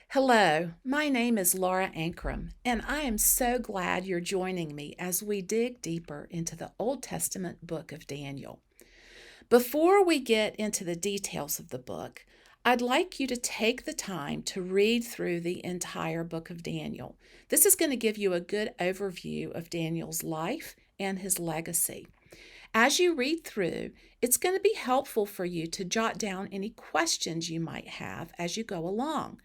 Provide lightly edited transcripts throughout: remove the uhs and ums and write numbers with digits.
Hello, my name is Laura Ankrum, and I am so glad you're joining me as we dig deeper into the Old Testament book of Daniel. Before we get into the details of the book, I'd like you to take the time to read through the entire book of Daniel. This is going to give you a good overview of Daniel's life and his legacy. As you read through, it's going to be helpful for you to jot down any questions you might have as you go along.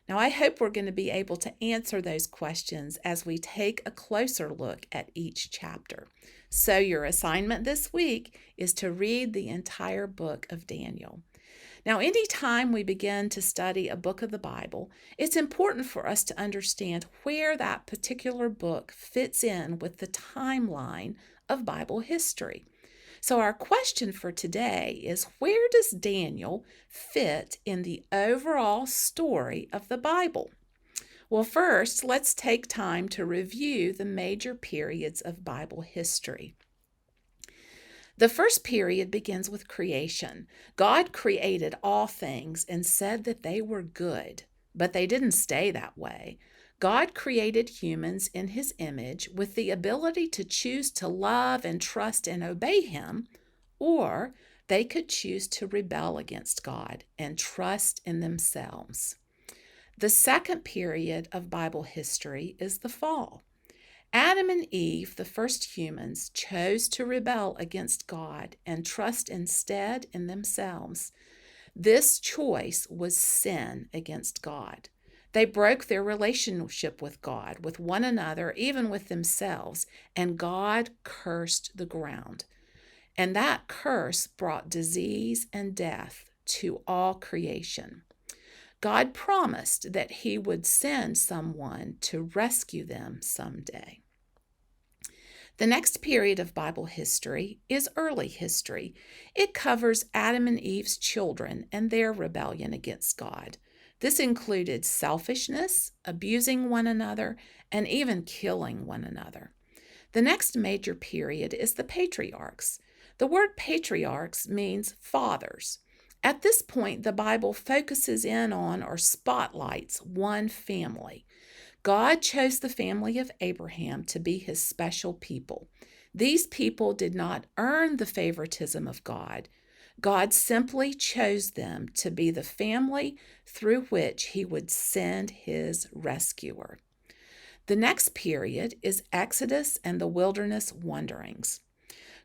Now, I hope we're going to be able to answer those questions as we take a closer look at each chapter. So, your assignment this week is to read the entire book of Daniel. Now, anytime we begin to study a book of the Bible, it's important for us to understand where that particular book fits in with the timeline of Bible history. So, our question for today is, where does Daniel fit in the overall story of the Bible? Well, first, let's take time to review the major periods of Bible history. The first period begins with creation. God created all things and said that they were good, but they didn't stay that way. God created humans in his image with the ability to choose to love and trust and obey him, or they could choose to rebel against God and trust in themselves. The second period of Bible history is the fall. Adam and Eve, the first humans, chose to rebel against God and trust instead in themselves. This choice was sin against God. They broke their relationship with God, with one another, even with themselves, and God cursed the ground. And that curse brought disease and death to all creation. God promised that he would send someone to rescue them someday. The next period of Bible history is early history. It covers Adam and Eve's children and their rebellion against God. This included selfishness, abusing one another, and even killing one another. The next major period is the patriarchs. The word patriarchs means fathers. At this point, the Bible focuses in on or spotlights one family. God chose the family of Abraham to be his special people. These people did not earn the favoritism of God. God simply chose them to be the family through which he would send his rescuer. The next period is Exodus and the wilderness wanderings.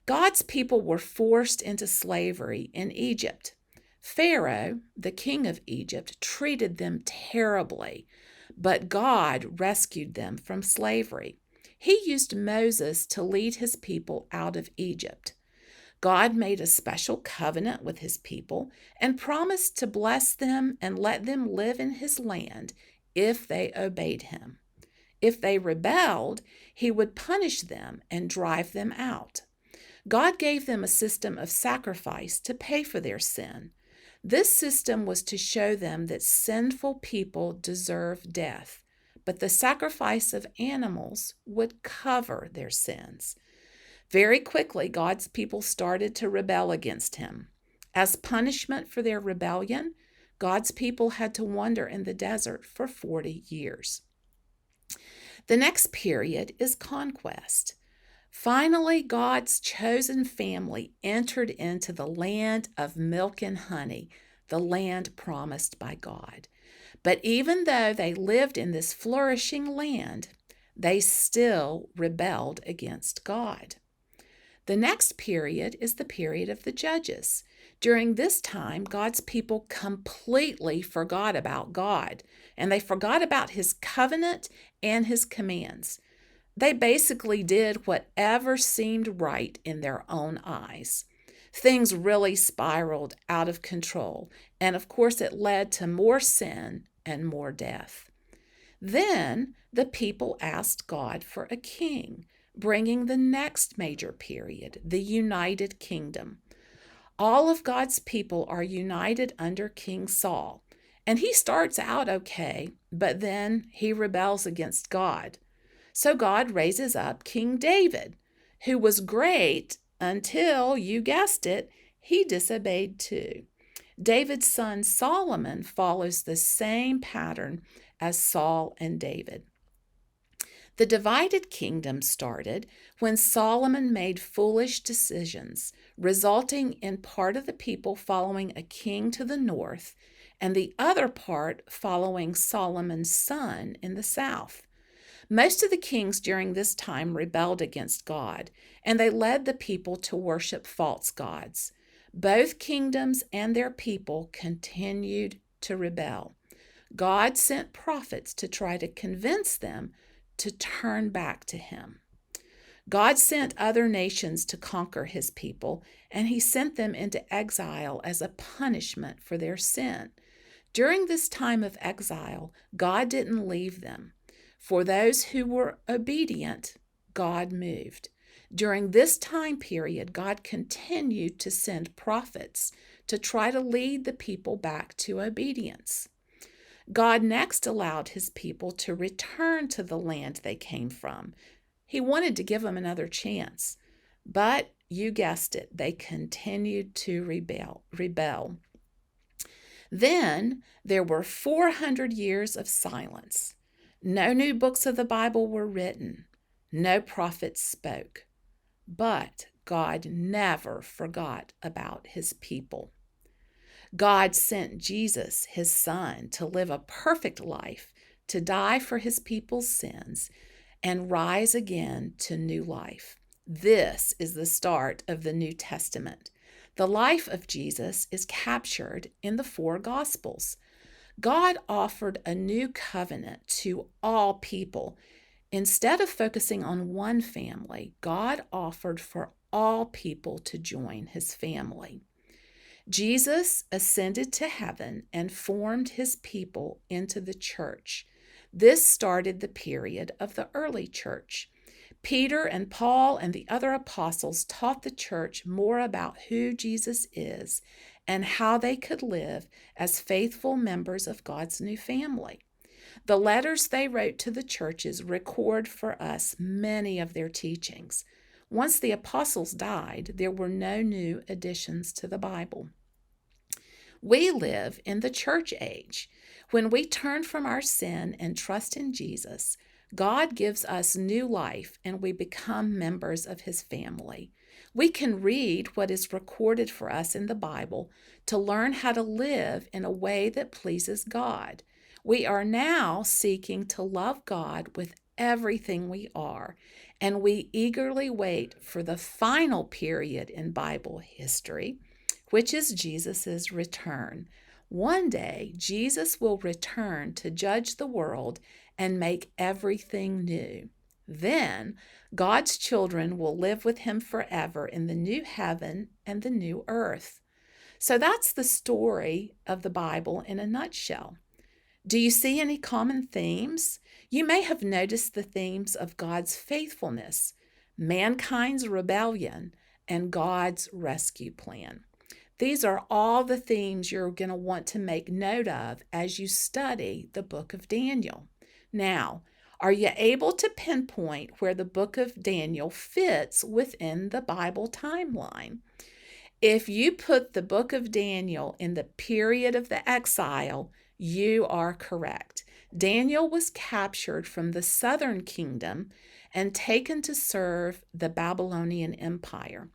God's people were forced into slavery in Egypt. Pharaoh, the king of Egypt, treated them terribly, but God rescued them from slavery. He used Moses to lead his people out of Egypt. God made a special covenant with his people and promised to bless them and let them live in his land if they obeyed him. If they rebelled, he would punish them and drive them out. God gave them a system of sacrifice to pay for their sin. This system was to show them that sinful people deserve death, but the sacrifice of animals would cover their sins. Very quickly, God's people started to rebel against him. As punishment for their rebellion, God's people had to wander in the desert for 40 years. The next period is conquest. Finally, God's chosen family entered into the land of milk and honey, the land promised by God. But even though they lived in this flourishing land, they still rebelled against God. The next period is the period of the judges. During this time, God's people completely forgot about God, and they forgot about his covenant and his commands. They basically did whatever seemed right in their own eyes. Things really spiraled out of control, and of course, it led to more sin and more death. Then the people asked God for a king, bringing the next major period, the United Kingdom. All of God's people are united under King Saul, and he starts out okay, but then he rebels against God. So God raises up King David, who was great until, you guessed it, he disobeyed too. David's son Solomon follows the same pattern as Saul and David. The divided kingdom started when Solomon made foolish decisions, resulting in part of the people following a king to the north and the other part following Solomon's son in the south. Most of the kings during this time rebelled against God, and they led the people to worship false gods. Both kingdoms and their people continued to rebel. God sent prophets to try to convince them to turn back to him. God sent other nations to conquer his people, and he sent them into exile as a punishment for their sin. During this time of exile, God didn't leave them. For those who were obedient, God moved. During this time period, God continued to send prophets to try to lead the people back to obedience. God next allowed his people to return to the land they came from. He wanted to give them another chance, but you guessed it, they continued to rebel. Then there were 400 years of silence. No new books of the Bible were written. No prophets spoke. But God never forgot about his people. God sent Jesus, his son, to live a perfect life, to die for his people's sins, and rise again to new life. This is the start of the New Testament. The life of Jesus is captured in the 4 Gospels. God offered a new covenant to all people. Instead of focusing on one family, God offered for all people to join his family. Jesus ascended to heaven and formed his people into the church. This started the period of the early church. Peter and Paul and the other apostles taught the church more about who Jesus is and how they could live as faithful members of God's new family. The letters they wrote to the churches record for us many of their teachings. Once the apostles died, there were no new additions to the Bible. We live in the church age. When we turn from our sin and trust in Jesus, God gives us new life and we become members of his family. We can read what is recorded for us in the Bible to learn how to live in a way that pleases God. We are now seeking to love God with everything we are, and we eagerly wait for the final period in Bible history, which is Jesus' return. One day, Jesus will return to judge the world and make everything new. Then, God's children will live with him forever in the new heaven and the new earth. So that's the story of the Bible in a nutshell. Do you see any common themes? You may have noticed the themes of God's faithfulness, mankind's rebellion, and God's rescue plan. These are all the themes you're going to want to make note of as you study the book of Daniel. Now, are you able to pinpoint where the book of Daniel fits within the Bible timeline? If you put the book of Daniel in the period of the exile, you are correct. Daniel was captured from the southern kingdom and taken to serve the Babylonian Empire.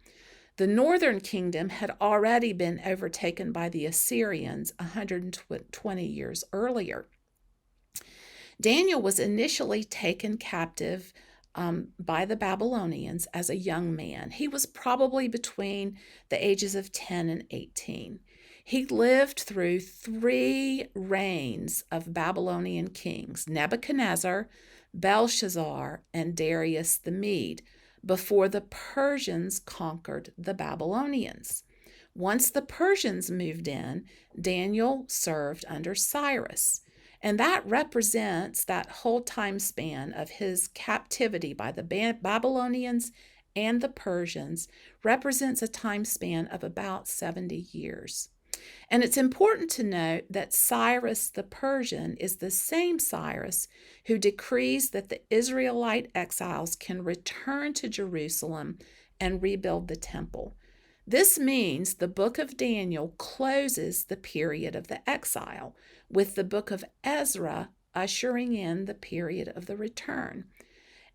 The northern kingdom had already been overtaken by the Assyrians 120 years earlier. Daniel was initially taken captive by the Babylonians as a young man. He was probably between the ages of 10 and 18. He lived through 3 reigns of Babylonian kings, Nebuchadnezzar, Belshazzar, and Darius the Mede, before the Persians conquered the Babylonians. Once the Persians moved in, Daniel served under Cyrus. And that represents that whole time span of his captivity by the Babylonians and the Persians, represents a time span of about 70 years. And it's important to note that Cyrus the Persian is the same Cyrus who decrees that the Israelite exiles can return to Jerusalem and rebuild the temple. This means the book of Daniel closes the period of the exile, with the book of Ezra ushering in the period of the return.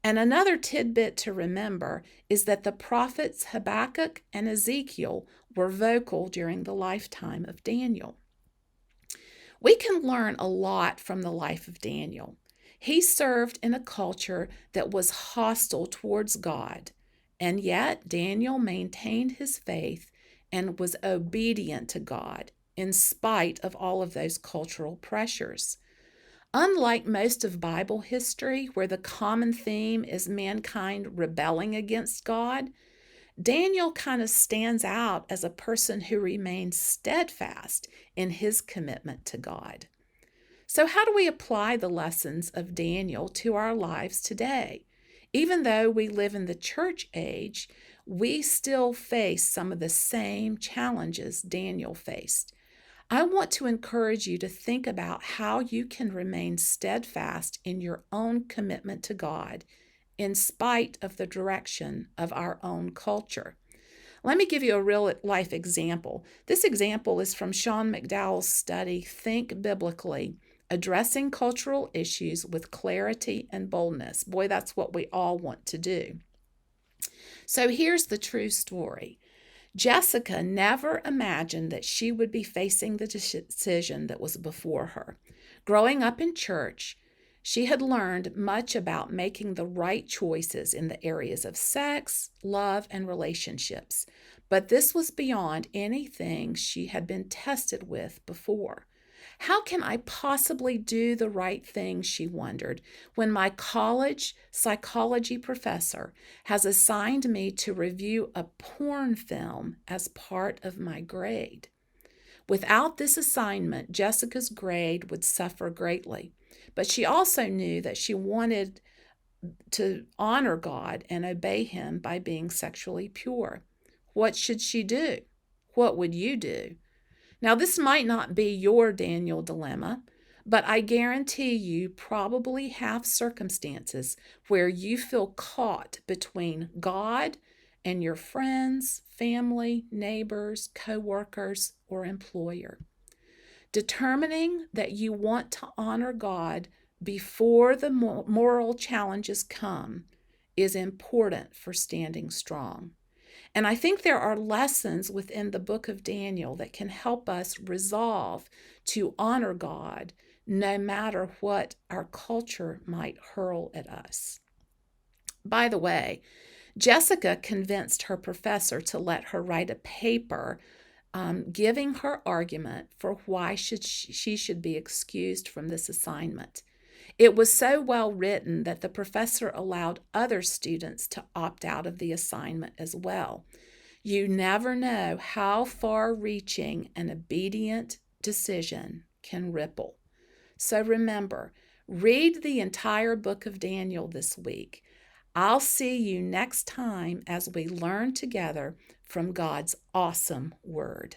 And another tidbit to remember is that the prophets Habakkuk and Ezekiel were vocal during the lifetime of Daniel. We can learn a lot from the life of Daniel. He served in a culture that was hostile towards God, and yet Daniel maintained his faith and was obedient to God in spite of all of those cultural pressures. Unlike most of Bible history, where the common theme is mankind rebelling against God, Daniel kind of stands out as a person who remains steadfast in his commitment to God. So, how do we apply the lessons of Daniel to our lives today? Even though we live in the church age, we still face some of the same challenges Daniel faced. I want to encourage you to think about how you can remain steadfast in your own commitment to God in spite of the direction of our own culture. Let me give you a real life example. This example is from Sean McDowell's study, Think Biblically, Addressing Cultural Issues with Clarity and Boldness. Boy, that's what we all want to do. So here's the true story. Jessica never imagined that she would be facing the decision that was before her. Growing up in church, she had learned much about making the right choices in the areas of sex, love, and relationships, but this was beyond anything she had been tested with before. How can I possibly do the right thing, she wondered, when my college psychology professor has assigned me to review a porn film as part of my grade? Without this assignment, Jessica's grade would suffer greatly, but she also knew that she wanted to honor God and obey Him by being sexually pure. What should she do? What would you do? Now, this might not be your Daniel dilemma, but I guarantee you probably have circumstances where you feel caught between God and your friends, family, neighbors, co-workers, or employer. Determining that you want to honor God before the moral challenges come is important for standing strong. And I think there are lessons within the book of Daniel that can help us resolve to honor God no matter what our culture might hurl at us. By the way, Jessica convinced her professor to let her write a paper giving her argument for why she should be excused from this assignment. It was so well written that the professor allowed other students to opt out of the assignment as well. You never know how far-reaching an obedient decision can ripple. So remember, read the entire book of Daniel this week. I'll see you next time as we learn together from God's awesome word.